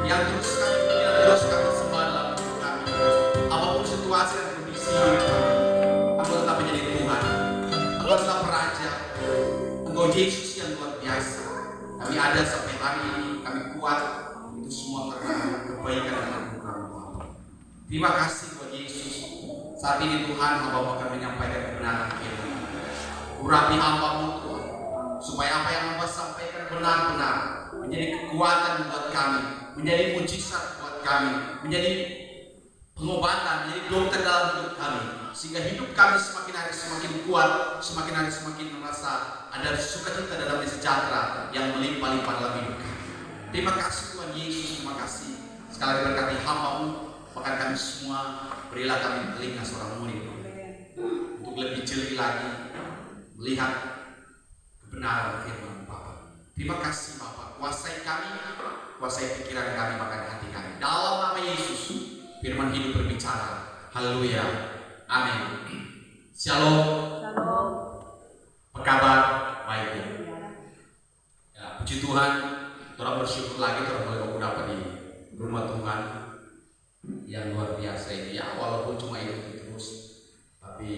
yang terus kami sembah dalam hidup kami. Apapun situasi dan kondisi hidup kami, Engkau tetap menjadi Tuhan. Engkau tetap Raja. Engkau Yesus yang luar biasa. Kami ada sampai hari ini, kami kuat. Itu semua karena kebaikan dan anugerah Tuhan. Terima kasih buat Yesus. Saat ini Tuhan, hamba akan menyampaikan kebenaran firman. Urapi hamba-Mu Tuhan, supaya apa yang Hamba sampaikan benar-benar menjadi kekuatan buat kami, menjadi mujizat buat kami, menjadi pengobatan, menjadi dokter dalam hidup kami, sehingga hidup kami semakin hari semakin kuat, semakin hari semakin merasa ada sukacita dan damai sejahtera yang melimpah-limpah dalam hidup kami. Terima kasih Tuhan Yesus, terima kasih. Sekali lagi berkati hamba-Mu, bahkan kami semua, berilah kami telinga seorang murid untuk lebih jeli lagi melihat kebenaran firman Bapa. Terima kasih Bapa, kuasai kami, kuasai pikiran kami, bahkan hati kami. Dalam nama Yesus, firman hidup berbicara. Haleluya, amin. Shalom. Shalom. Apa kabar? Baik. Ya, puji Tuhan, orang bersyukur lagi orang boleh dapat di rumah Tuhan yang luar biasa ini. Ya, walaupun cuma itu terus, tapi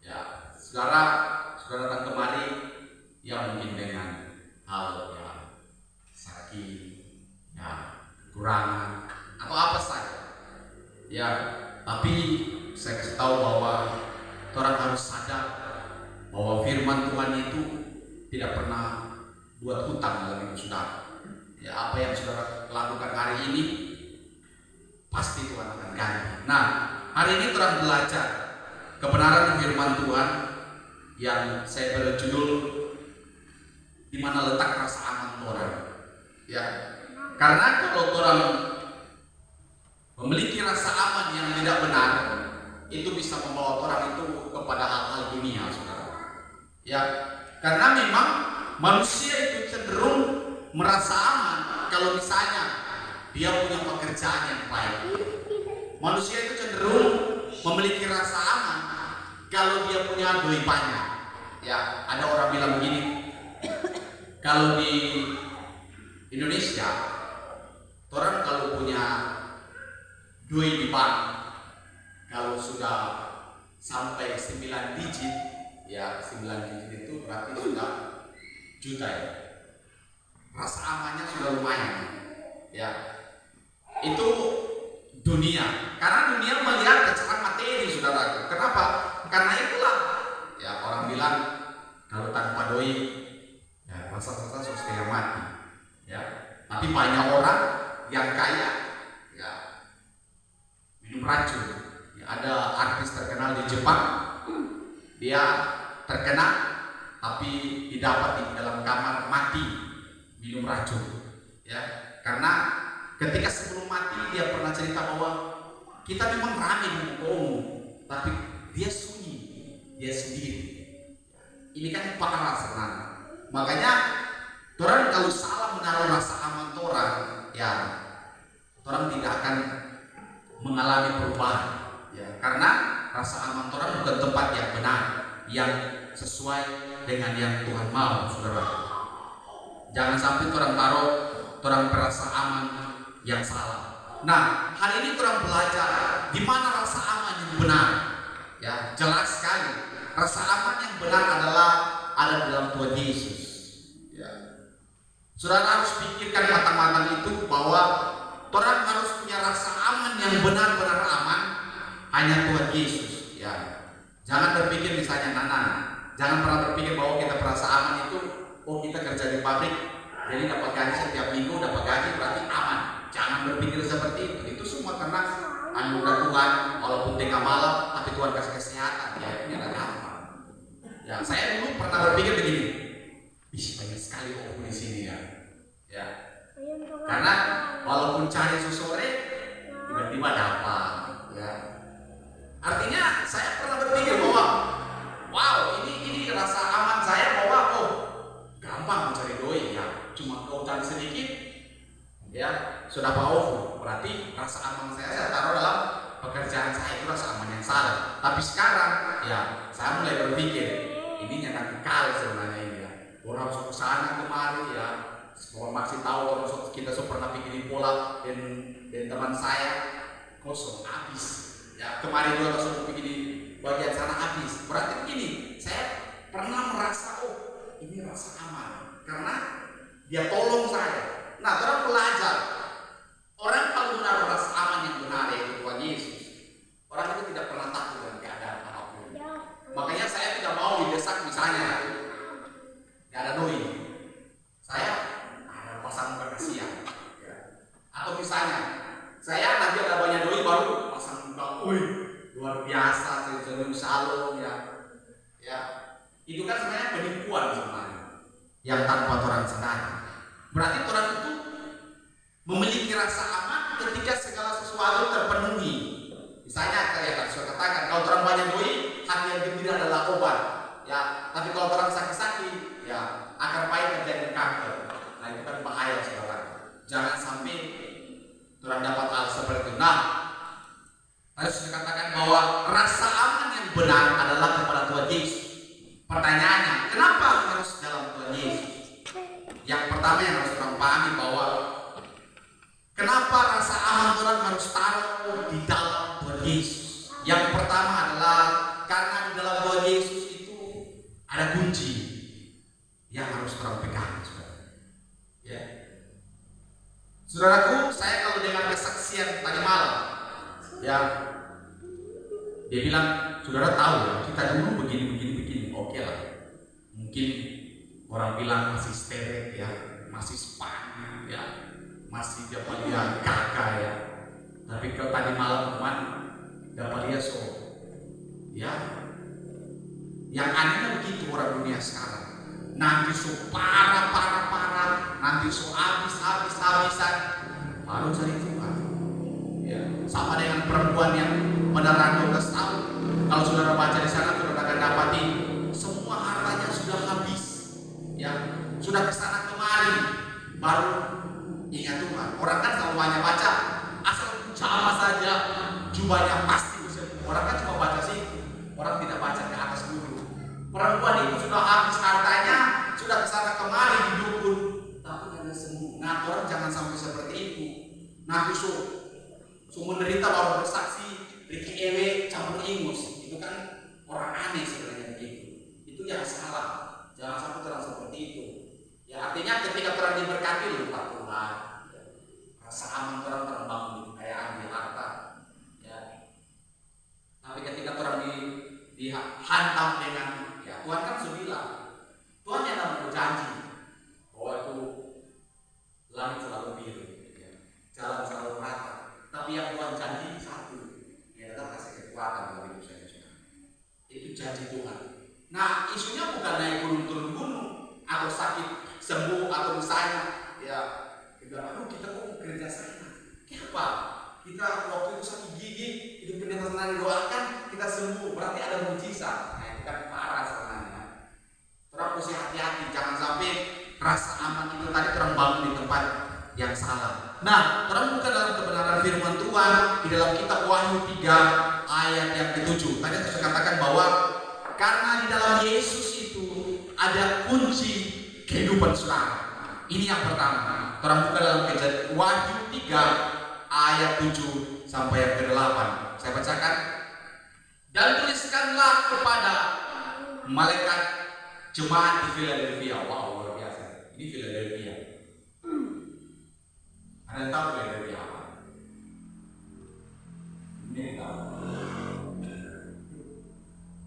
ya, saudara datang kemari yang mungkin dengan hal ya sakit, ya kekurangan atau apa saja, ya. Tapi saya kasih tahu bahwa orang harus sadar bahwa firman Tuhan itu tidak pernah buat hutang dalam hidup saudara. Ya, apa yang saudara lakukan hari ini pasti Tuhan akan ganti. Nah, hari ini orang belajar kebenaran firman Tuhan yang saya berjudul di mana letak rasa aman orang. Ya, karena kalau orang memiliki rasa aman yang tidak benar, itu bisa membawa orang itu kepada hal-hal dunia, saudara. Ya, karena memang manusia itu cenderung merasa aman kalau misalnya dia punya pekerjaan yang baik. Manusia itu cenderung memiliki rasa aman kalau dia punya duit banyak. Ya, ada orang bilang begini, kalau di Indonesia, orang kalau punya duit di bank, kalau sudah sampai 9 digit, ya 9 digit itu berarti sudah juta ya. Rasa amannya sudah lumayan. Ya, itu dunia. Karena dunia melihat kecuali materi, saudara. Kenapa? Karena itulah ya orang bilang kalau tanpa doi ya rasa-rasa sudah mati. Ya, tapi banyak orang yang kaya ya minum racun. Ya, ada artis terkenal di Jepang, dia terkena tapi didapat di dalam kamar mati minum racun. Ya, karena ketika sebelum mati dia pernah cerita bahwa kita memang ramai di muka umum, tapi dia sunyi, dia sendiri. Ini kan parah sebenarnya. Makanya orang kalau salah menaruh rasa aman orang, ya orang tidak akan mengalami perubahan. Ya, karena rasa aman orang bukan tempat yang benar, yang sesuai dengan yang Tuhan mau, saudara. Jangan sampai orang taruh orang merasa aman yang salah. Nah, hari ini orang belajar di mana rasa aman yang benar. Ya, jelas sekali. Rasa aman yang benar adalah ada dalam Tuhan Yesus. Ya. Saudara harus pikirkan matang-matang itu bahwa orang harus punya rasa aman yang benar-benar aman hanya Tuhan Yesus. Ya. Jangan berpikir misalnya jangan pernah berpikir bahwa kita merasa aman itu, oh kita kerja di pabrik, jadi dapat gaji setiap minggu, dapat gaji berarti aman. Jangan berpikir seperti itu. Itu semua karena anugerah Tuhan, walaupun tengah malam, tapi Tuhan kasih kesehatan. Ya, ini ada gampang. Ya, saya dulu pernah berpikir begini, banyak sekali di sini ya. Ya, karena walaupun cari sore, tiba-tiba dapat. Ya, artinya saya pernah berpikir bahwa, wow, ini rasa aman saya bahwa, oh, gampang mencari doi ya, cuma kau cari sedikit, ya sudah powerful. Berarti rasa aman saya taruh dalam pekerjaan saya, itu rasa aman yang salah. Tapi sekarang ya saya mulai berpikir ini akan kekal sebenarnya ini ya. Orang harus kesana kemari ya, Bapak Maxi tahu kalau kita pernah bikin bola dan teman saya kosong habis. Ya kemarin juga langsung bikin di bagian sana habis. Berarti begini, saya pernah merasa ini rasa aman karena dia tolong saya. Nah, orang belajar. Orang kalau menaruh rasa aman yang benar yaitu Tuhan Yesus, orang itu tidak pernah takut dengan keadaan apapun. Makanya saya tidak mau didesak misalnya, tidak ada doi, saya ada pasang muka kasihan, ya. Atau misalnya saya nanti ada banyak doi baru pasang muka, luar biasa, senyum salom, ya, itu kan sebenarnya penipuan sebenarnya, yang tanpa orang sadari. Berarti orang itu memiliki rasa aman ketika segala sesuatu terpenuhi. Misalnya kayak saya katakan, kalau orang banyak doi, hati yang gembira adalah obat. Ya, tapi kalau orang sakit-sakit, ya akar pahit terjadi kanker. Nah itu kan bahaya saudara. Jangan sampai orang dapat hal seperti itu. Nah, harus dikatakan bahwa rasa aman yang benar adalah kepada Tuhan Yesus. Pertanyaannya, kenapa harus dalam Tuhan Yesus? Yang pertama yang harus orang pahami bahwa kenapa rasa aman orang harus taruh di dalam Tuhan Yesus? Yang pertama adalah karena di dalam Tuhan Yesus itu ada kunci yang harus orang pegang, saudara. Ya, saudaraku, saya kalau dengan kesaksian tadi malam, ya, dia bilang, saudara tahu ya, kita dulu begini, oke lah. Mungkin orang bilang masih steril ya, masih span ya, masih dapat lihat kakak ya. Tapi kalau tadi malam teman dapat lihat ya, yang anehnya begitu orang dunia sekarang. Nanti parah, nanti habis-habisan, baru cari Tuhan. Ya, sama dengan perempuan yang menerang 12 tahun. Kalau saudara baca di sana, saudara akan dapati semua hartanya sudah habis. Ya, sudah kesana kemari, baru ingat Tuhan. Orang kan selalu banyak baca, asal sama saja jubahnya pasti bisa. Orang kan cuma baca sih, orang tidak baca ke atas dulu. Perempuan itu sudah habis hartanya, sudah kesana kemari di dukun, tapi tidak sembuh. Nah, orang jangan sampai seperti itu. Nah, justru menderita baru bersaksi, Riki Ewe campur ingus, itu kan orang aneh sebenarnya begitu. Itu yang salah. Jangan sampai terang seperti itu. Ya artinya ketika orang diberkati lupa Tuhan, ya, rasa aman orang terbangun di kekayaan di harta. Ya. Tapi ketika orang dihantam dengan, ya Tuhan kan sudah bilang, Tuhan yang dapat berjanji bahwa itu langit selalu biru, ya, jalan selalu rata. Tapi yang Tuhan janji satu, ya adalah kasih kekuatan dalam hidup saya. Itu janji Tuhan. Nah, isunya bukan naik gunung turun gunung atau sakit sembuh atau misalnya ya kita kok kerja sana. Kenapa? Kita waktu itu sakit gigi, itu pendeta senang doakan kita sembuh, berarti ada mujizat. Nah, itu kan parah sebenarnya. Terus mesti hati-hati, jangan sampai rasa aman itu tadi terang bangun di tempat yang salah. Nah, terang buka dalam kebenaran firman Tuhan di dalam kitab Wahyu 3 ayat yang ke-7. Tadi saya katakan bahwa karena di dalam Yesus itu ada kunci kehidupan saudara. Ini yang pertama. Terang buka dalam Wahyu 3 ayat 7 sampai yang ke-8. Saya bacakan. Dan tuliskanlah kepada malaikat jemaat di Philadelphia. Wow, luar biasa. Ini Philadelphia. Anda tahu Philadelphia apa? Ini tahu.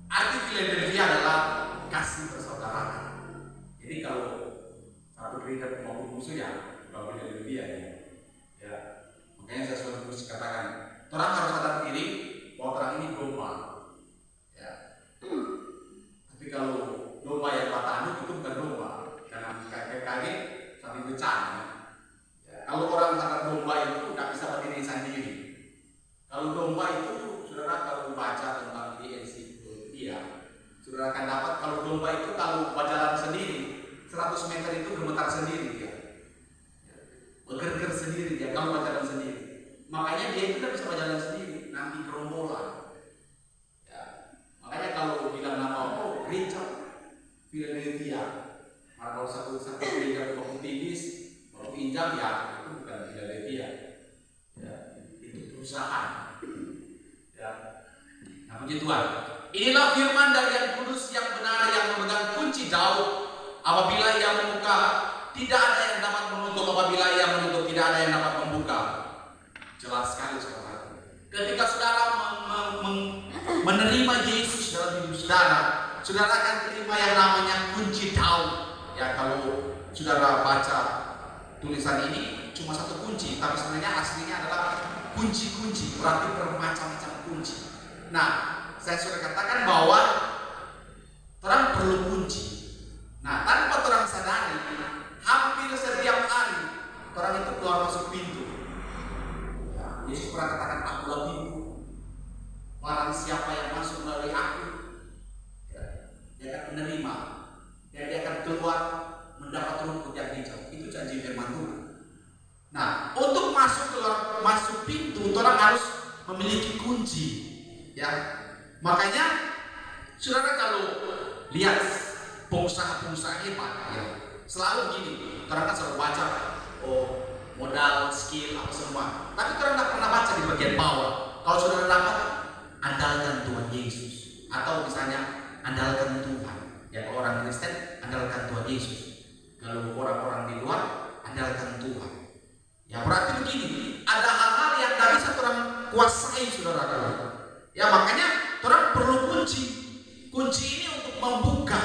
Arti Philadelphia adalah kasih persaudaraan. Jadi kalau satu gereja maupun musuh ya, kalau Philadelphia ya. Makanya saya selalu katakan, orang harus sadar diri bahwa orang ini domba. Ya. Tapi kalau domba yang patah itu bukan domba, karena kaget sampai pecah. Ya. Kalau orang sadar domba itu nggak bisa berdiri sendiri. Kalau domba itu, saudara kalau baca tentang di ensiklopedia, saudara akan dapat kalau domba itu kalau berjalan sendiri 100 meter itu gemetar sendiri dia, bergerak sendiri dia kalau berjalan sendiri. Makanya dia itu tidak bisa berjalan sendiri, nanti gerombolan. Ya. Makanya kalau bilang nama gereja Philadelphia, kalau satu gereja Baptis pinjam ya itu bukan Philadelphia, ya, itu perusahaan. Ya. Nah puji Tuhan, inilah firman dari Yang Kudus yang benar yang memegang kunci Daud. Apabila ia membuka, tidak ada yang dapat menutup. Apabila ia menutup, tidak ada yang dapat membuka. Jelas sekali saudara. Ketika saudara menerima Yesus dalam hidup saudara, saudara akan terima yang namanya kunci Daud. Ya, kalau saudara baca tulisan ini cuma satu kunci, tapi sebenarnya aslinya adalah kunci-kunci, berarti bermacam-macam kunci. Nah, saya sudah katakan bahwa orang perlu kunci. Nah, tanpa orang sadari, hampir setiap hari orang itu keluar masuk pintu. Ya, Yesus pernah katakan, akulah pintu. Barang siapa yang masuk melalui aku, ya, dia akan menerima dan dia akan keluar mendapat rumput yang hijau. Itu janji firman Tuhan. Nah, untuk masuk pintu, orang harus memiliki kunci. Ya, makanya saudara kalau lihat pengusaha-pengusaha hebat, ya, selalu begini. Orang kan selalu baca, modal, skill, apa semua. Tapi orang tidak pernah baca di bagian bawah. Kalau saudara dapat, andalkan Tuhan Yesus. Atau misalnya andalkan Tuhan. Ya, kalau orang Kristen andalkan Tuhan Yesus. Kalau orang-orang di luar andalkan Tuhan. Ya berarti begini, ada hal-hal yang tidak bisa orang kuasai saudara. Ya makanya orang perlu kunci. Kunci ini untuk membuka.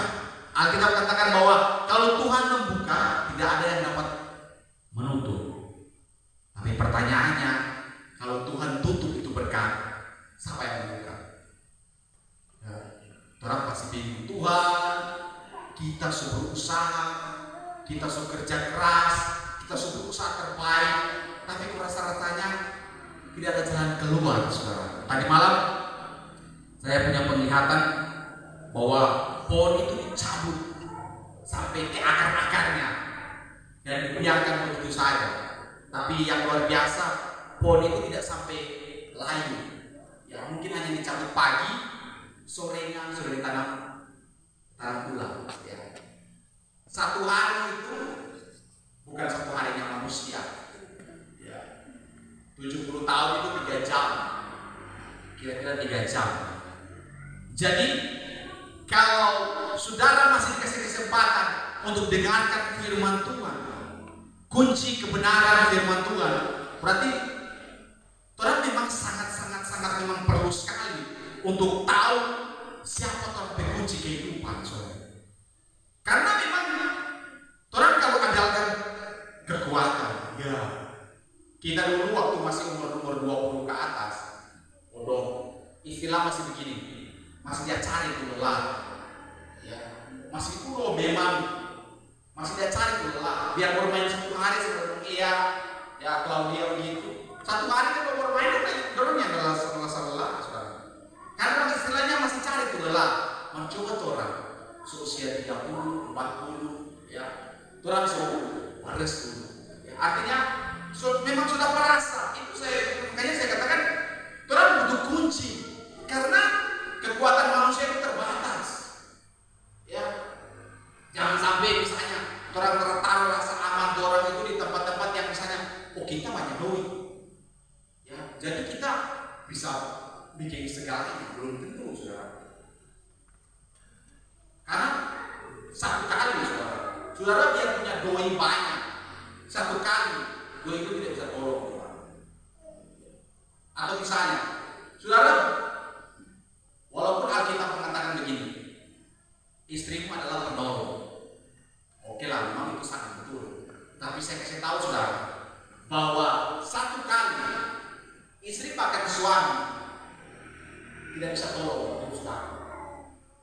Alkitab katakan bahwa kalau Tuhan membuka, tidak ada yang dapat menutup. Tapi pertanyaannya, kalau Tuhan tutup itu berkat, siapa yang membuka? Ya, orang pasti bingung. Tuhan, kita suruh berusaha, kita suruh kerja keras, kita suruh berusaha terbaik, tapi rasa-rasanya tidak ada jalan keluar, saudara. Tadi malam saya punya penglihatan bahwa pohon itu dicabut sampai ke akar-akarnya dan dibiarkan begitu saja. Tapi yang luar biasa, pohon itu tidak sampai layu. Ya mungkin hanya dicabut pagi, sorenya sudah ditanam ulang. Ya. Satu hari itu bukan satu harinya manusia. Ya. 70 tahun itu 3 jam. Kira-kira 3 jam. Jadi kalau saudara masih dikasih kesempatan untuk dengarkan firman Tuhan, kunci kebenaran firman Tuhan, berarti orang memang sangat memang perlu sekali untuk tahu siapa pengunci kehidupan, saudara. Karena memang orang kalau andalkan kekuatan, ya kita dulu waktu masih umur 20 ke atas, istilah masih begini, masih dia cari itu lelah, ya masih kulo memang masih dia cari itu lelah. Biar bermain 1 hari sebelum ya Claudia begitu, 1 hari dia bermain dorong yang rasa lelah, saudara. Karena istilahnya masih cari itu lelah, mencoba orang seusia 30, 40, ya orang waras dulu. Ya, artinya memang sudah merasa itu makanya saya katakan orang butuh kunci karena kekuatan manusia itu terbatas. Ya, jangan sampai misalnya orang tertaruh rasa aman orang itu di tempat-tempat yang misalnya kita banyak duit. Ya, jadi kita bisa bikin segalanya, belum tentu, saudara. Karena satu kali, saudara biar punya doi banyak, satu kali doi itu tidak bisa tolong, saudara. Atau misalnya, saudara, walaupun Alkitab mengatakan begini, istrimu adalah penolong. Oke lah, memang itu sangat betul. Tapi saya kasih tahu saudara bahwa satu kali istri pakai suami tidak bisa tolong untuk saudara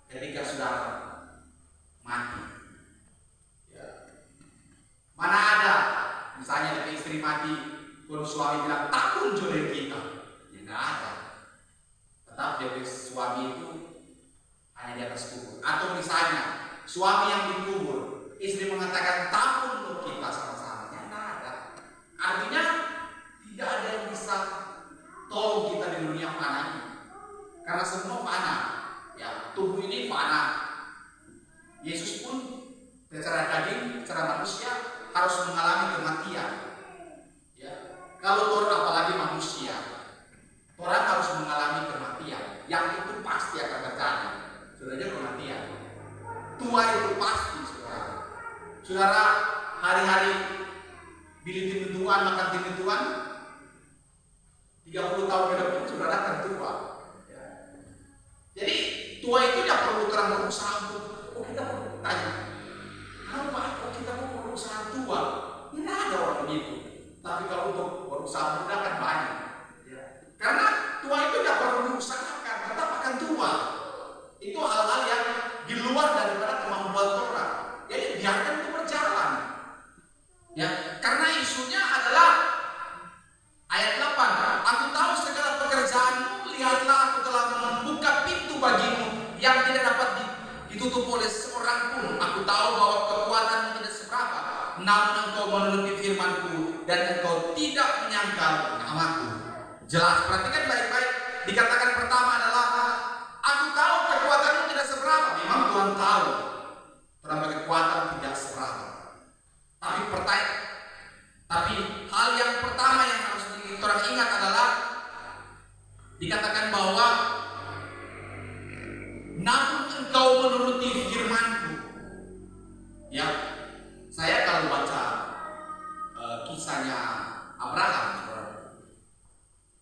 ketika saudara mati. Ya. Mana ada misalnya dari istri mati, kalau suami bilang takut jodoh kita, ya nggak ada. Tetap dari suami itu hanya di atas kubur. Atau misalnya suami yang dikubur, istri mengatakan takut untuk kita sama-sama, ya nggak ada. Artinya tidak ada yang bisa tolong kita di dunia fana ini, karena semua fana. Ya, tubuh ini fana. Yesus pun secara daging, secara manusia harus mengalami kematian. Kalau orang apalagi manusia, orang harus mengalami kematian. Yang itu pasti akan terjadi. Saudara, kematian. Tua itu pasti, saudara. Saudara, hari-hari beli tim Tuhan, makan tim Tuhan, 30 tahun ke depan saudara akan tua. Ya. Jadi tua itu tidak perlu terang berusaha untuk kita perlu tanya, kenapa kita mau berusaha tua? Tidak ada orang begitu. Tapi kalau untuk berusaha muda kan banyak. Ya. Karena tua itu tidak perlu diusahakan, tetap akan tua. Itu hal-hal yang di luar daripada kemampuan orang. Jadi biarkan itu berjalan. Ya, karena isunya adalah ayat 8. Aku tahu segala pekerjaanmu, lihatlah aku telah membuka pintu bagimu yang tidak dapat ditutup oleh seorang pun. Aku tahu bahwa kekuatanmu tidak seberapa, namun engkau menuruti firmanku dan engkau tidak menyangkal namaku. Jelas, perhatikan baik-baik. Dikatakan pertama adalah aku tahu kekuatanmu tidak seberapa. Memang Tuhan tahu terhadap kekuatan tidak seberapa. Tapi hal yang pertama yang harus orang ingat adalah dikatakan bahwa namun engkau menuruti firmanku. Ya, saya kalau baca kisahnya Abraham, saudara,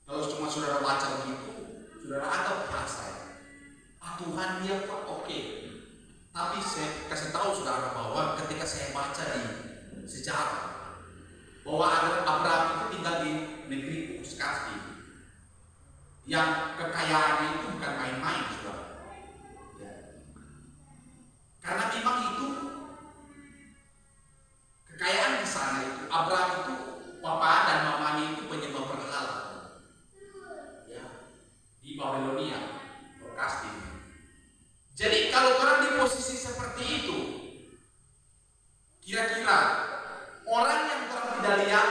kalau cuma saudara baca begitu, saudara agak perasaan, Tuhan dia kok oke. Tapi saya kasih tahu saudara bahwa ketika saya baca di sejarah bahwa Abraham itu tinggal di negeri Uskasdi yang kekayaannya itu bukan main-main, saudara. Ya. Karena memang itu kekayaan di sana itu Abraham itu papa dan mamanya itu penyembah berhala. Ya. Di Babilonia, Uskasdi. Jadi kalau orang di posisi seperti itu, kira-kira orang yang orang tidak lihat,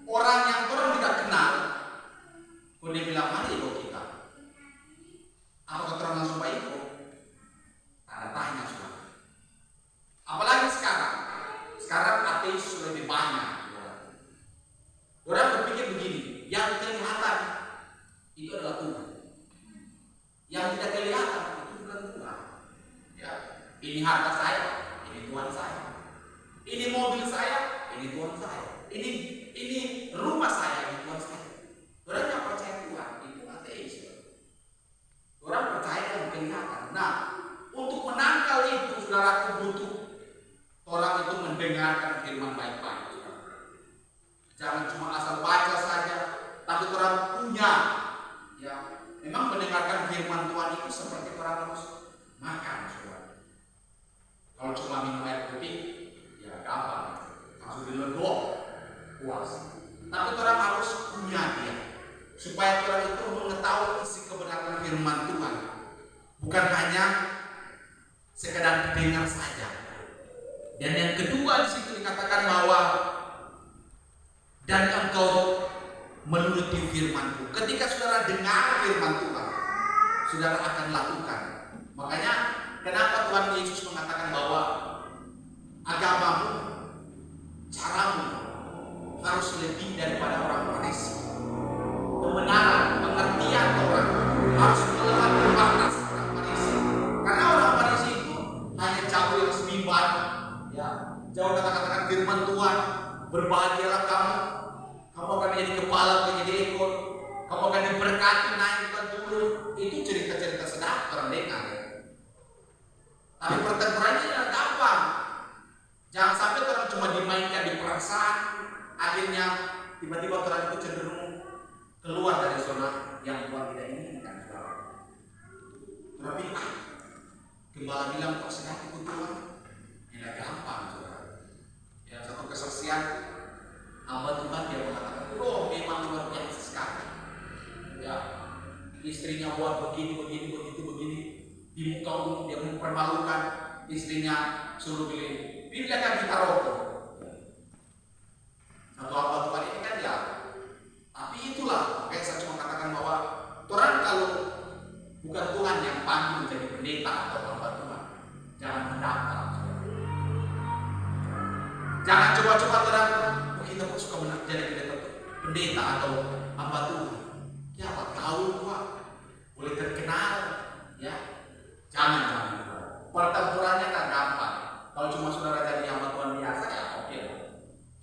orang yang orang tidak kenal, kalau dia bilang mari ikut kita, apakah orang langsung baik kok? Tanda tanya sudah. Apalagi sekarang ateis sudah lebih banyak. Orang berpikir begini, yang kelihatan itu adalah Tuhan, yang tidak kelihatan itu bukan Tuhan. Ya, ini harta saya, ini Tuhan saya. Ini mobil saya, ini Tuhan saya. Ini rumah saya, ini Tuhan saya. Orang yang percaya Tuhan itu ateis. Orang percaya yang kelihatan. Nah, untuk menangkal itu, saudaraku, butuh orang itu mendengarkan firman baik-baik. Jangan cuma asal baca saja, tapi orang punya. Ya, memang mendengarkan firman Tuhan itu seperti orang harus makan, saudara. Kalau cuma minum air putih, gampang, langsung diledok, puas. Tapi orang harus punya dia, supaya orang itu mengetahui isi kebenaran firman Tuhan, bukan hanya sekedar dengar saja. Dan yang kedua di situ dikatakan bahwa dan engkau menuruti firmanku. Ketika saudara dengar firman Tuhan, saudara akan lakukan. Makanya kenapa Tuhan Yesus mengatakan bahwa agamamu, caramu harus lebih daripada orang Farisi. Kebenaran, pengertian orang harus melewati batas orang Farisi. Karena orang Farisi itu hanya jauh yang semimbar, ya, jauh kata-katakan firman Tuhan, berbahagialah kamu akan menjadi kepala, menjadi ekor, kamu akan diberkati, naik bukan turun. Itu cerita-cerita sedap orang dengar. Tapi pertempurannya tidak gampang. Jangan sampai orang cuma dimainkan di perasaan, akhirnya tiba-tiba orang itu cenderung keluar dari zona yang Tuhan tidak inginkan. Tapi gembala bilang kok sedang ikut Tuhan, tidak gampang, saudara. Ya, satu kesaksian hamba Tuhan dia mengatakan, oh memang luar biasa sekali. Ya, istrinya buat begini, di muka umum dia mempermalukan istrinya, suruh pilih kan kita rokok. Satu hamba Tuhan ini kan ya. Tapi itulah, makanya saya cuma katakan bahwa Tuhan kalau bukan Tuhan yang panggil menjadi pendeta atau hamba Tuhan, jangan mendaftar. Jangan coba-coba Tuhan, kita kok suka jadi pendeta pendeta atau apa tuh, ya apa tahu gua boleh terkenal, ya jangan. Pertempurannya kan gampang. Kalau cuma saudara jadi hamba Tuhan biasa ya oke lah.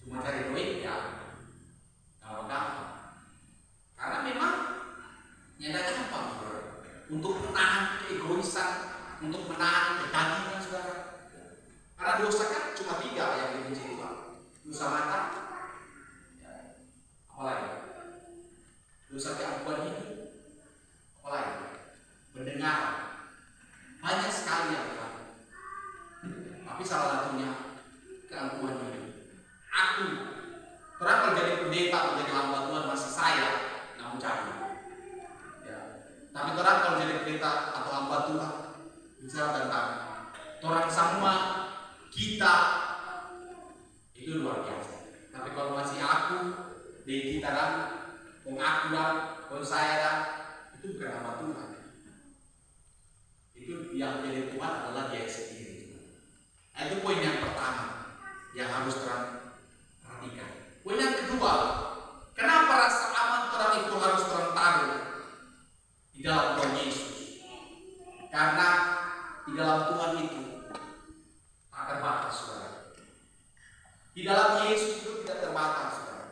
Cuma cari duit ya gampang. Karena memang nyata gampang saudara. Untuk menahan keegoisan, untuk menahan kedagingan saudara. Karena dosa kan cuma 3 yang dibenci Tuhan. Dosa mata, ya, apa lagi? Dosa keangkuhan hidup, apa lagi? Mendengar. Banyak sekali yang Tuhan. Tapi salah satunya keangkuhan hidup. Aku, terang kalau jadi pendeta atau jadi hamba Tuhan masih saya, namun cari. Ya. Tapi terang kalau jadi pendeta atau hamba Tuhan, bicara tentang orang semua kita itu luar biasa. Tapi kalau masih aku, di kita dan pengakuan, saya itu bukan hamba Tuhan. Itu yang menjadi Tuhan adalah dia sendiri. Itu poin yang pertama yang harus terang perhatikan. Poin yang kedua, kenapa rasa aman orang itu harus terang taruh di dalam Tuhan Yesus? Karena di dalam Tuhan itu tak terbatas, saudara. Di dalam Yesus itu tidak terbatas, saudara.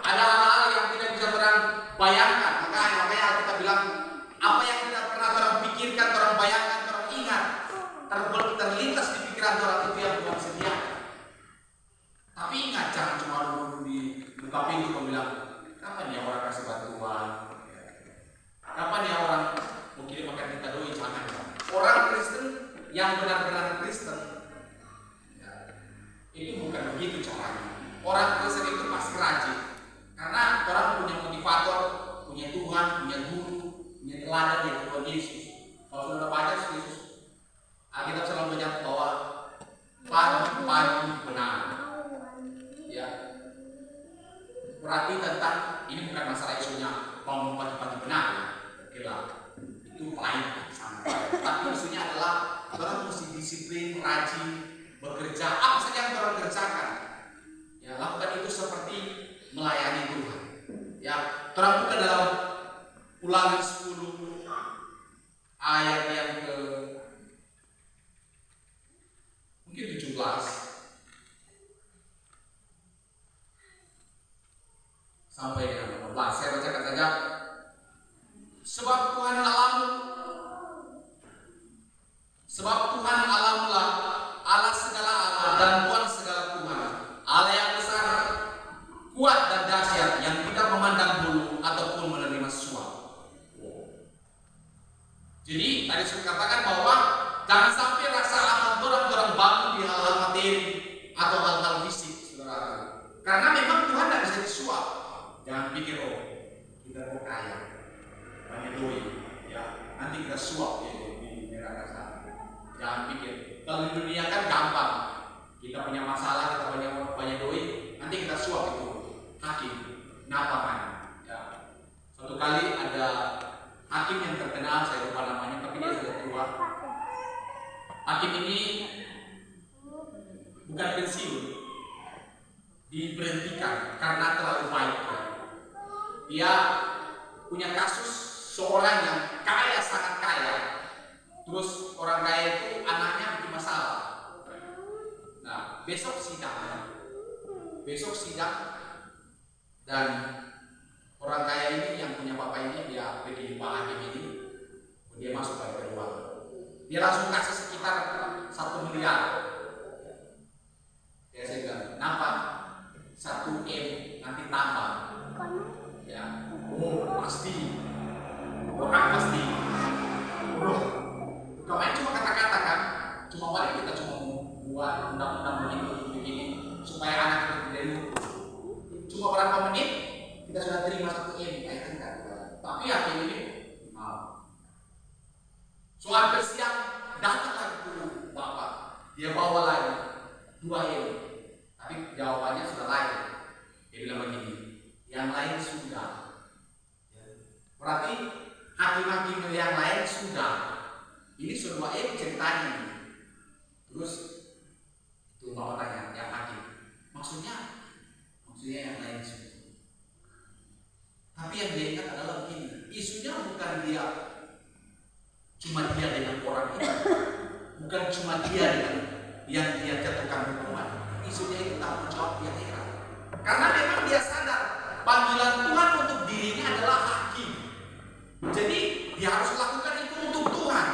Ada hal-hal yang tidak bisa orang bayangkan. Makanya kita bilang apa yang tidak pernah orang pikirkan, orang bayangkan, orang ingat, terlintas di pikiran orang itu yang Tuhan sediakan. Tapi ingat, jangan cuma duduk di buka pintu dan bilang, kapan ya orang kasih bantuan? Kapan ya orang mau kirim makan kita doi? Jangan. Orang Kristen yang benar-benar Kristen, ya, itu bukan begitu caranya. Orang Kristen itu pasti rajin, karena orang punya motivator, punya Tuhan, punya guru, punya teladan dari Tuhan Yesus. Kalau sudah baca Yesus, Alkitab selalu menyatakan bahwa pagi-pagi benar. Ya, berarti tentang ini bukan masalah isunya bangun pagi-pagi benar. Ya. Oke lah, itu lain sama. Tapi isunya adalah orang mesti disiplin, rajin, bekerja apa saja yang orang kerjakan. Ya, lakukan itu seperti melayani Tuhan. Ya, orang bukan dalam Ulangan 10 ayat yang ke mungkin 17 sampai dengan 18. Saya bacakan saja. Sebab Tuhan Allahmu-lah Allah segala Allah dan Tuhan segala Tuhan, Allah yang besar, kuat dan dahsyat, yang tidak memandang bulu ataupun menerima suap. Jadi tadi saya katakan bahwa jangan sampai rasa aman orang bangun di hal-hal materi atau hal-hal fisik, saudara. Karena memang Tuhan tidak bisa disuap. Jangan pikir kita mau kaya, banyak duit, ya nanti kita suap ya di neraka sana. Jangan pikir. Kalau di dunia kan gampang. Kita punya masalah, kita banyak duit, nanti kita suap itu hakim. Kenapa kan? Ya. Suatu kali ada hakim yang terkenal, saya lupa namanya, tapi dia sudah tua. Hakim ini bukan pensiun, diberhentikan karena terlalu baik. Dia punya kasus seorang yang kaya, sangat kaya. Terus orang kaya itu anaknya bikin masalah. Nah, besok sidang dan orang kaya ini yang punya bapak ini dia pergi Pak Hakim ini, dia masuk pada ruangan. Dia langsung kasih sekitar 1 miliar. Ya saya bilang, kenapa? 1 M nanti tambah. Ya, pasti. Orang pasti. Kemarin cuma kata-kata kan, cuma paling kita cuma buat undang-undang begini supaya anak kita dari cuma berapa menit kita sudah terima 1 M, kan? Tapi hakim ini mau. Soal bersiang datang lagi dulu bapak, dia bawa lagi 2 M, tapi jawabannya sudah lain. Dia bilang begini, yang lain sudah. Berarti hakim-hakim yang lain sudah. Ini sudah 2 M ceritanya. Terus itu bapak tanya yang hakim, maksudnya panggilan Tuhan untuk dirinya adalah hakim. Jadi dia harus lakukan itu untuk Tuhan.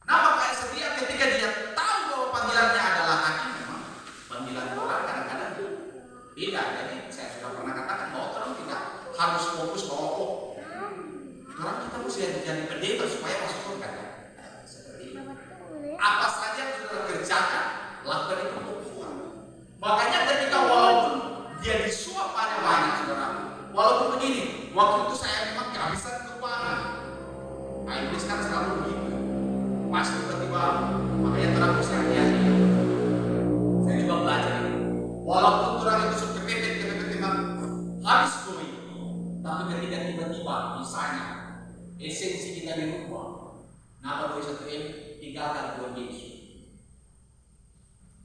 Nah, makanya setiap ketika dia tahu bahwa panggilannya adalah hakim, memang panggilan orang kadang-kadang beda. Jadi saya sudah pernah katakan bahwa orang tidak harus fokus bahwa orang kita mesti jadi pendeta supaya masuk surga. Seperti itu. Apa saja yang sudah kerjakan, lakukan itu untuk Tuhan. Makanya ketika walaupun dia disuap banyak saudara, walaupun begini, waktu itu saya memang kehabisan keuangan. Nah, iblis kan selalu begitu. Pas tiba-tiba, makanya terang mesti hati-hati. Saya juga belajar ini. Walaupun orang itu sudah kepepet memang habis duit, tapi ketika tiba-tiba misalnya esensi kita dirubah, nama dari satu M tinggalkan Tuhan Yesus.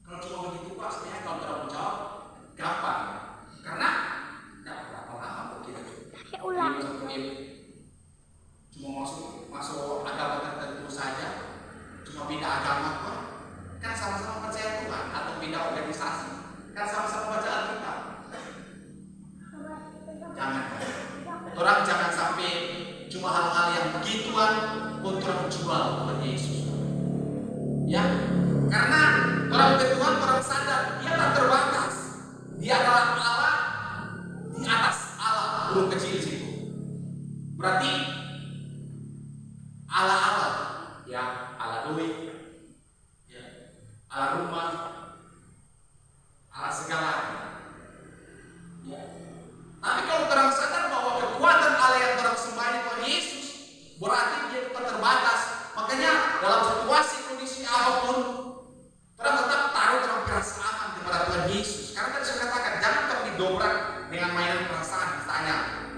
Kalau cuma begitu Pak, sebenarnya kalau tidak menjawab gampang, karena tidak berapa lama kok kita satu M cuma masuk agama tertentu saja, cuma beda agama Pak, kan sama-sama percaya Tuhan, atau beda organisasi, kan sama-sama baca Alkitab. Orang jangan sampai cuma hal-hal yang begituan untuk jual Tuhan Yesus. Ya, karena orang Tuhan orang sadar dia tak terbatas. Dia adalah Allah di atas Allah huruf kecil situ. Berarti Allah, ya Allah duit, ya Allah rumah, Allah segalanya. Ya. Tapi kalau orang sadar bahwa kekuatan Allah yang orang sembah ini Tuhan Yesus, berarti dia bukan terbatas. Makanya dalam situasi kondisi apapun, orang tetap taruh dalam perasaan aman kepada Tuhan Yesus. Karena tadi saya katakan, jangan terlalu didobrak dengan mainan perasaan. Misalnya,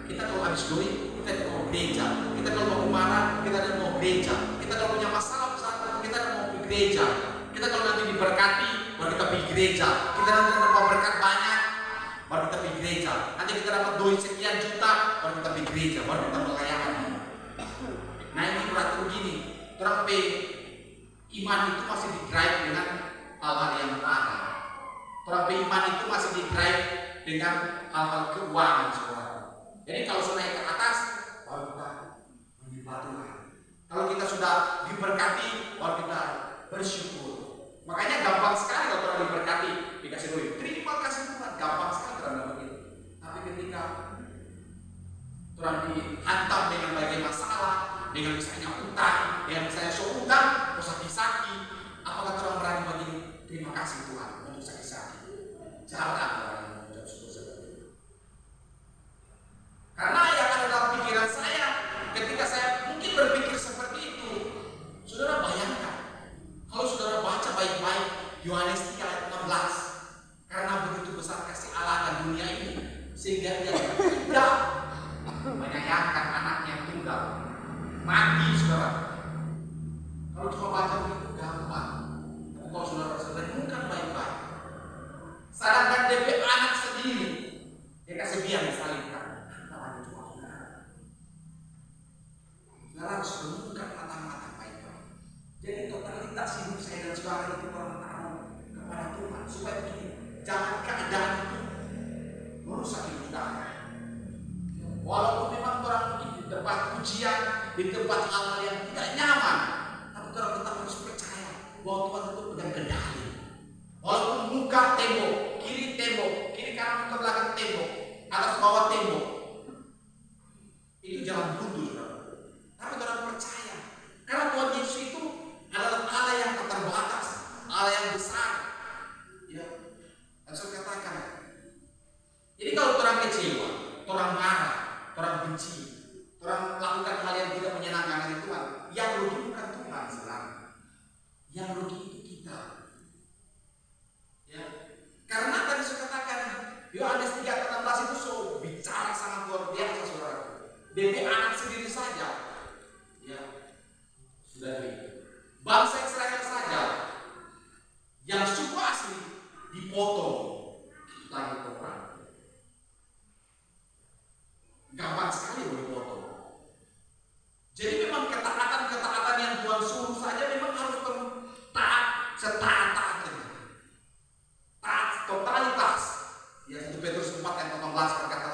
kita kalau habis duit, kita mau gereja. Kita kalau mau marah, kita mau gereja. Kita kalau punya masalah besar, kita mau ke gereja. Kita kalau nanti diberkati, baru kita pergi gereja. Kita nanti dapat berkat banyak, baru kita pergi gereja. Nanti kita dapat duit sekian juta, baru kita pergi gereja, baru kita melayani. Nah ini berarti begini, terang iman itu masih di-drive dengan hal-hal yang parah. Terang iman itu masih di-drive dengan hal-hal keuangan, saudara. Jadi kalau sudah naik ke atas, baru kita menyembah Tuhan. Kalau kita sudah diberkati, baru kita bersyukur. Makanya gampang sekali kalau orang diberkati, dikasih duit. Terima kasih Tuhan, gampang sekali terhadap begitu. Tapi ketika orang dihantam dengan berbagai masalah, dengan misalnya utang, dengan misalnya utang, sakit-sakit, apakah orang berani begini? Terima kasih Tuhan untuk sakit-sakit. Jarang orang yang mengucap syukur seperti itu. Karena yang ada dalam pikiran saya, ketika saya mungkin berpikir seperti itu, saudara bayangkan, kalau saudara baca baik-baik Yohanes 3 ayat 16, karena begitu besar kasih Allah dan dunia ini, sehingga dia tidak menyayangkan anaknya yang tunggal. Mati saudara. Kalau cuma baca begitu gampang. Tapi kalau saudara renungkan baik-baik, sedangkan DP anak sendiri dia kasih biang disalibkan. Namanya cuma saudara. Saudara harus renungkan matang-matang baik-baik. Jadi totalitas hidup saya dan saudara itu pertama kepada Tuhan supaya begini, jangan keadaan itu merusak hidup kita. Walaupun memang orang di tempat ujian, di tempat hal yang tidak nyaman, tapi orang tetap harus percaya bahwa Tuhan itu pegang kendali. Walaupun muka tembok, kiri kanan muka belakang tembok, atas bawah tembok, itu jangan buntu, saudara. Tapi orang percaya, karena Tuhan Yesus itu adalah Allah yang tak terbatas, Allah yang besar. Ya, dan saya katakan, jadi kalau orang kecewa, orang marah, orang benci, orang melakukan hal yang tidak menyenangkan hati Tuhan, yang rugi bukan Tuhan sebenarnya, yang rugi itu kita. Ya, karena tadi saya katakan Yohanes 3:16 itu bicara sangat luar biasa, saudara. DP anak sendiri saja, ya sudah bangsa Israel saja yang suku asli dipotong lagi orang. Gampang sekali dipotong. Jadi memang ketaatan yang Tuhan suruh saja memang harus taat setaat-taatnya. Taat totalitas. Ya 1 Petrus 4 ayat 18 berkata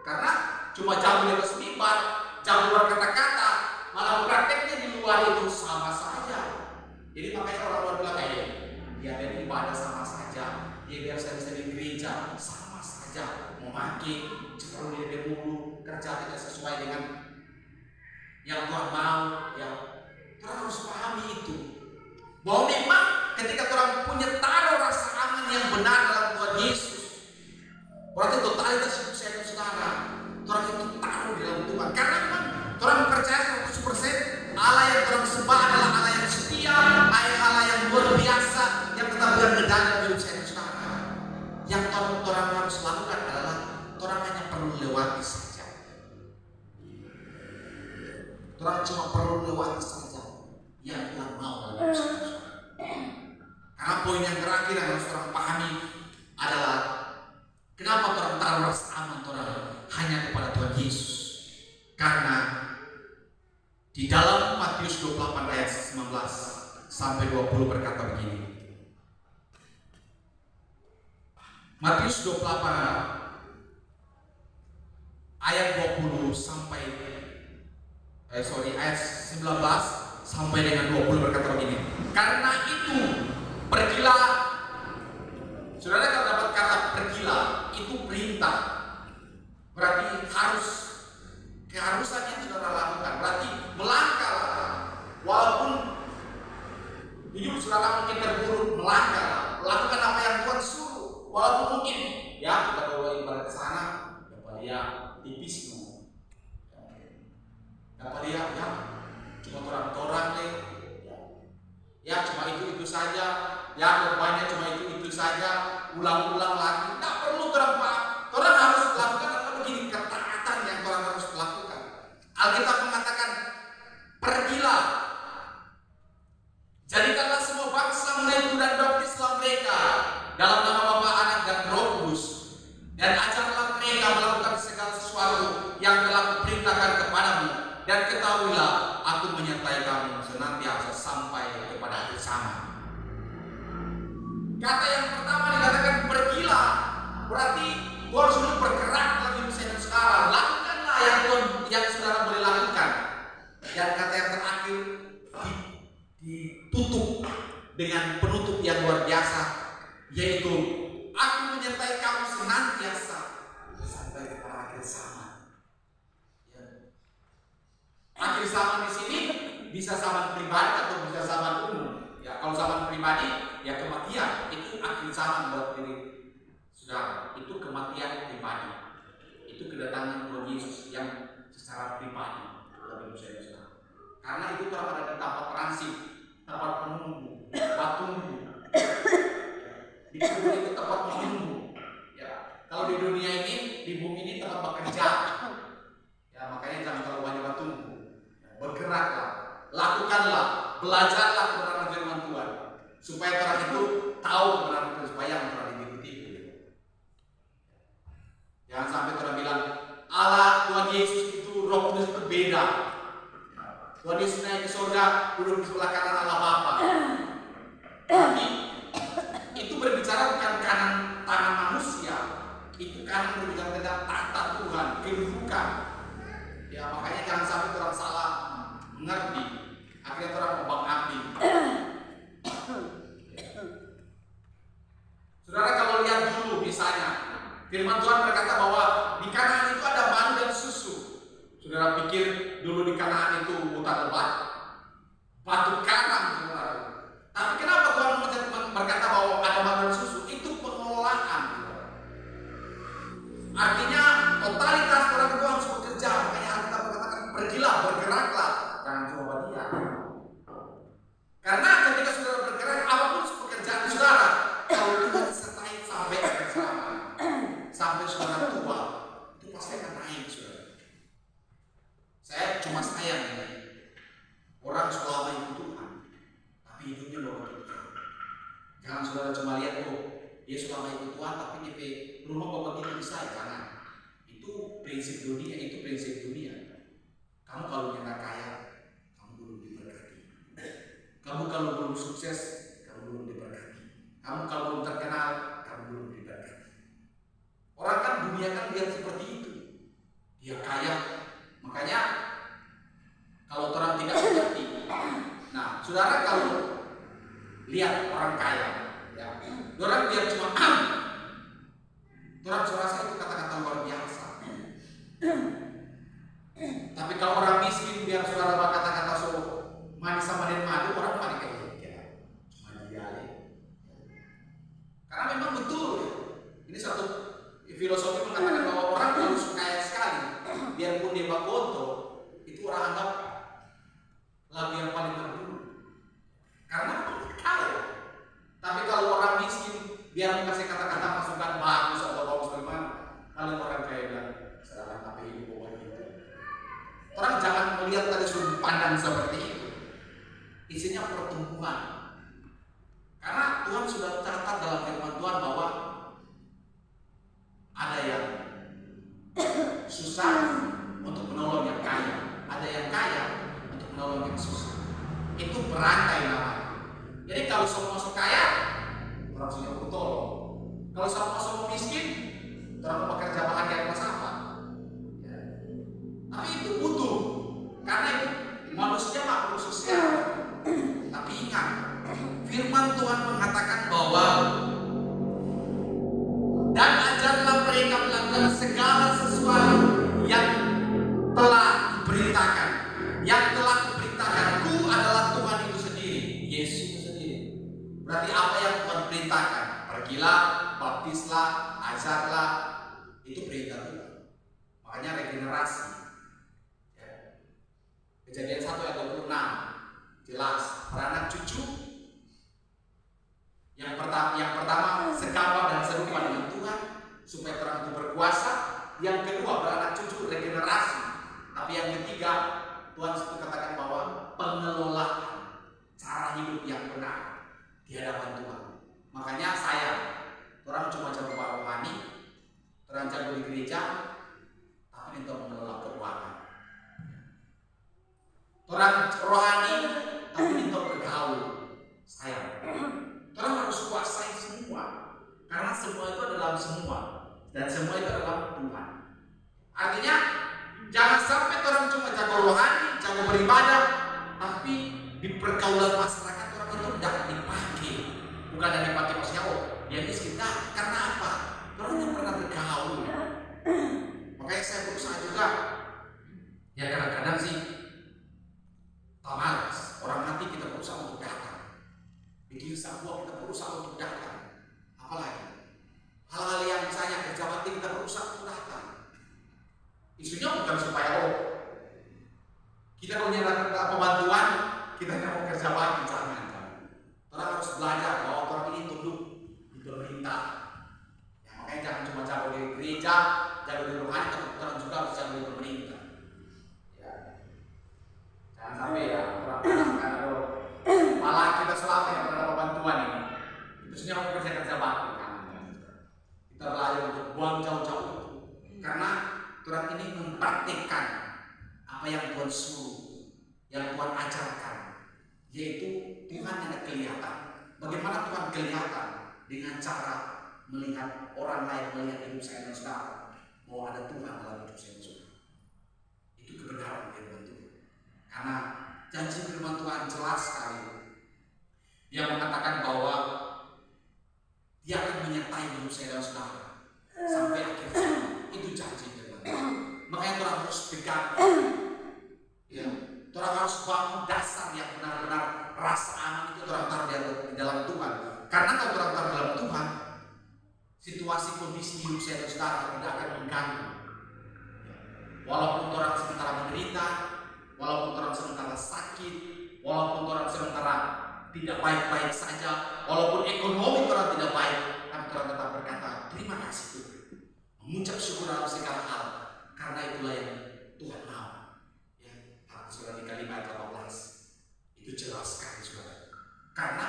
Karena cuma jago di atas mimbar, jago berkata-kata, malah prakteknya di luar itu sama saja. Jadi makanya orang luar bilang dia beribadah sama saja, dia biasa di gereja sama saja, memakai cenderung dia dulu kerja tidak sesuai dengan yang Tuhan mau. Ya, Tuhan harus pahami itu. Bahwa memang ketika orang punya taruh rasa aman yang benar dalam Tuhan Yesus, berarti totalitas hidup saya dan saudara, orang itu taruh di dalam Tuhan. Karena memang orang percaya 100% Allah yang orang sembah adalah Allah yang setia, Allah yang luar biasa, yang tetap berada dalam hidup saya dan saudara. Yang orang harus lakukan adalah orang hanya perlu lewati saja. Orang cuma perlu lewati saja yang Tuhan mau dalam hidup saya dan saudara. Karena poin yang terakhir yang harus orang pahami adalah kenapa orang taruh rasa aman orang hanya kepada Tuhan Yesus. Karena di dalam Matius 28 ayat 19 sampai 20 berkata begini. Matius 28 ayat 20 sampai ayat 19 sampai dengan 20 berkata begini. Karena itu pergilah. Saudara, kalau dapat kata pergilah itu perintah. Berarti keharusan yang saudara lakukan. Berarti melangkahlah. Walaupun hidup saudara mungkin terburuk, melangkah. Lakukan apa yang Tuhan suruh. Walaupun mungkin ya kita bawa ibarat ke sana, dapat dia tipis no. Dapat dia ya cuma orang-orang deh. Ya cuma itu saja. Ya banyak cuma itu saja. Ulang-ulang lagi. Tidak perlu orang harus lakukan apa begini, ketaatan yang orang harus lakukan. Alkitab mengatakan pergilah, jadikanlah semua bangsa murid dan baptislah mereka dalam nama Bapa, Anak dan Roh Kudus, dan ajarlah mereka melakukan segala sesuatu yang telah kuperintahkan kepadamu, dan ketahuilah aku menyertai kamu senantiasa sampai kepada akhir zaman. Kata yang pertama dikatakan pergilah, berarti Tuhan sudah bergerak dalam hidup saya dan saudara. Lakukanlah yang saudara boleh lakukan. Dan kata yang terakhir ditutup dengan penutup yang luar biasa, yaitu aku menyertai kamu senantiasa sampai kepada akhir zaman. Ya. Akhir zaman di sini bisa zaman pribadi atau bisa zaman umum. Ya, kalau zaman pribadi ya kematian itu akhir zaman buat diri saudara. Itu kematian pribadi. Itu kedatangan Tuhan Yesus yang secara pribadi dalam hidup saya dan saudara. Karena itu telah ada tempat transit, tempat menunggu, tempat tunggu. Di kubur itu tempat menunggu. Ya, kalau di dunia ini, di bumi ini tempat bekerja. Ya, makanya jangan terlalu banyak bertunggu. Ya, bergeraklah, lakukanlah, belajarlah kebenaran firman Tuhan, supaya orang itu tahu kebenaran Tuhan, supaya yang telah diikuti. Jangan sampai orang bilang Allah Tuhan Yesus itu Roh Kudus itu beda. Tuhan Yesus naik ke surga, duduk di sebelah kanan Allah Bapa. Tapi itu berbicara bukan kanan tangan manusia, itu kanan berbicara tentang tahta Tuhan, kedudukan. Ya makanya jangan sampai orang salah mengerti, akhirnya orang membang-ambing. Saudara kalau lihat dulu misalnya, firman Tuhan berkata bahwa di Kanaan itu ada madu dan susu. Saudara pikir dulu di Kanaan itu hutan lebat, batu karang, saudara. Tapi kenapa Tuhan berkata bahwa ada madu dan susu? Itu pengelolaan. Artinya totalitas orang itu harus bekerja. Makanya Alkitab berkatakan pergilah, bergeraklah, jangan cuma diam. Karena ketika saudara bergerak, apapun pekerjaan saudara, kalau Tuhan sertai sampai akhir zaman, sampai saudara tua, itu pasti akan naik, saudara. Saya cuma sayang ya, orang selama itu Tuhan, tapi hidupnya bawa kita. Jangan saudara cuma lihat dia selama itu Tuhan, tapi di rumah bapak kita bisa, jangan. Itu prinsip dunia, Kamu kalau nggak kaya, kamu belum diberkati. Kamu kalau belum sukses, kamu belum diberkati. Kamu kalau belum terkenal, kamu belum diberkati. Orang kan dunia kan lihat seperti itu. dia kaya. Makanya kalau orang tidak mengerti, nah saudara kalau lihat orang kaya, ya, orang biar cuma orang rasa itu kata-kata luar biasa. Tapi kalau orang miskin biar saudara kata-kata so manis sama dan madu, orang panik kayak cuma dia. Karena memang betul, ini satu filosofi mengatakan bahwa orang harus kaya sekali, biarpun dia bakonto, itu orang anggap lagu yang paling terdulu. Karena kaya. Tapi kalau orang miskin, biar kasih kata-kata masukan bagus atau bagus bagaimana, kalau orang kaya bilang, sedangkan apa hidup gitu. Orang jangan melihat dari sudut pandang seperti itu. Isinya pertumbuhan. Karena Tuhan sudah catat dalam firman Tuhan bahwa ada yang susah untuk menolong yang kaya, ada yang kaya untuk menolong yang susah. Itu berantai namanya. Jadi kalau sama-sama kaya, orang sudah tolong. Kalau sama-sama miskin, orang bekerja bahagia kelas apa? Ya. Tapi itu butuh, karena itu manusia makhluk sosial. Tapi ingat, firman Tuhan mengatakan bahwa dan ajarlah mereka melakukan segala sesuatu yang telah diberitakan. Yang telah diberitakan, Ku adalah Tuhan itu sendiri, Yesus itu sendiri. Berarti apa yang Tuhan perintahkan? Pergilah, baptislah, ajarlah, itu perintah Tuhan. Makanya regenerasi. Ya. Kejadian 1 ayat 26 jelas, beranak cucu. Yang pertama segapa dan serupa dengan Tuhan supaya terang itu berkuasa. Yang kedua beranak cucu, regenerasi. Tapi yang ketiga Tuhan itu katakan bahwa pengelolaan cara hidup yang benar di hadapan Tuhan. Makanya saya orang cuma jago rohani, orang jago di gereja, tapi itu mengelola keuangan. Orang rohani tapi itu bergaul. Sayang. Orang harus kuasai semua, karena semua itu adalah semua, dan semua itu adalah Tuhan. Artinya jangan sampai orang cuma jago rohani, jago beribadah, tapi di pergaulan masyarakat orang itu tidak dipakai. Bukan yang dipakai maksudnya, oh dia miskin. Nah, karena apa? Orang yang pernah bergaul. Makanya saya berusaha juga. Ya kadang-kadang sih malas. Orang mati kita berusaha untuk datang. Bikin sebuah kita berusaha untuk datang. Apalagi hal-hal yang misalnya kerja bakti kita berusaha untuk datang. Isunya bukan supaya kita punya pembantuan, kita nggak mau kerja bakti, jangan. Orang harus belajar bahwa orang ini tunduk di pemerintah. Ya, makanya jangan cuma jago di gereja, jago di rohani, tapi orang juga harus jago di pemerintah. Ya. Jangan sampai ya orang kan malah kita selama yang pernah bantuan ini. Itu sebenarnya mau kerja bakti kan. Kita belajar untuk buang jauh-jauh itu. Karena Tuhan ini mempraktikkan apa yang Tuhan suruh, yang Tuhan ajarkan, yaitu Tuhan yang kelihatan. Bagaimana Tuhan kelihatan? Dengan cara melihat orang lain, melihat hidup saya dan saudara, bahwa ada Tuhan dalam hidup saya dan saudara. Itu kebenaran firman Tuhan. Karena janji firman Tuhan jelas sekali. Dia mengatakan bahwa Dia akan menyertai hidup saya dan saudara sampai akhir zaman. Itu janji firman Tuhan. Makanya Tuhan harus pegang. Ya, Tuhan harus bangun dasar yang benar-benar rasa aman itu Tuhan taruh di dalam Tuhan. Karena kalau Tuhan taruh dalam Tuhan, situasi kondisi hidup saya dan saudara tidak akan mengganggu. Walaupun orang sementara menderita, walaupun orang sementara sakit, walaupun orang sementara tidak baik-baik saja, walaupun ekonomi orang tidak baik, tapi orang tetap berkata terima kasih Tuhan, mengucap syukur dalam segala hal, karena itulah yang Tuhan mau. Ya, surat di kalimat 18 itu jelas sekali saudara. Karena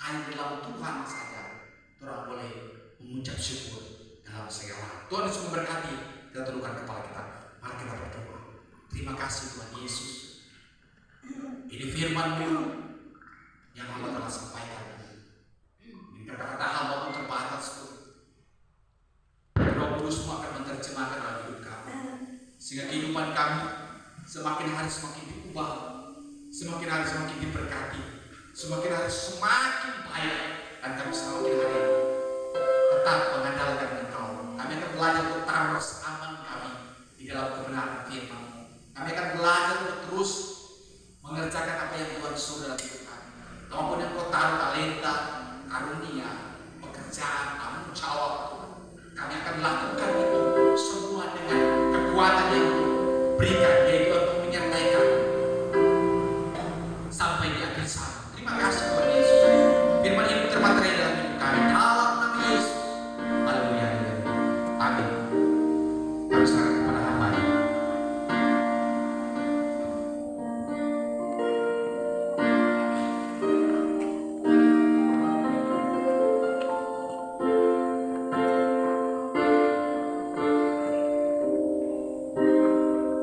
hanya dalam Tuhan saja orang boleh mengucap syukur dalam segala hal. Tuhan Yesus memberkati. Kita tundukkan kepala kita. Mari kita berdoa. Terima kasih Tuhan Yesus. Ini firman-Mu yang hamba telah sampaikan. Ini kata-kata hamba pun terbatas Tuhan. Roh Kudus-Mu akan menerjemahkan dalam hidup kami. sehingga kehidupan kami semakin hari semakin diubah, semakin hari semakin diberkati, semakin hari semakin baik, dan kami semakin hari tetap mengandalkan Engkau. Kami akan belajar untuk taruh aman kami di dalam kebenaran firman. Kami akan belajar untuk terus mengerjakan apa yang Tuhan suruh dalam hidup kami. Apapun yang Kau taruh, talenta, karunia, pekerjaan, tanggung jawab, Tuhan, kami akan lakukan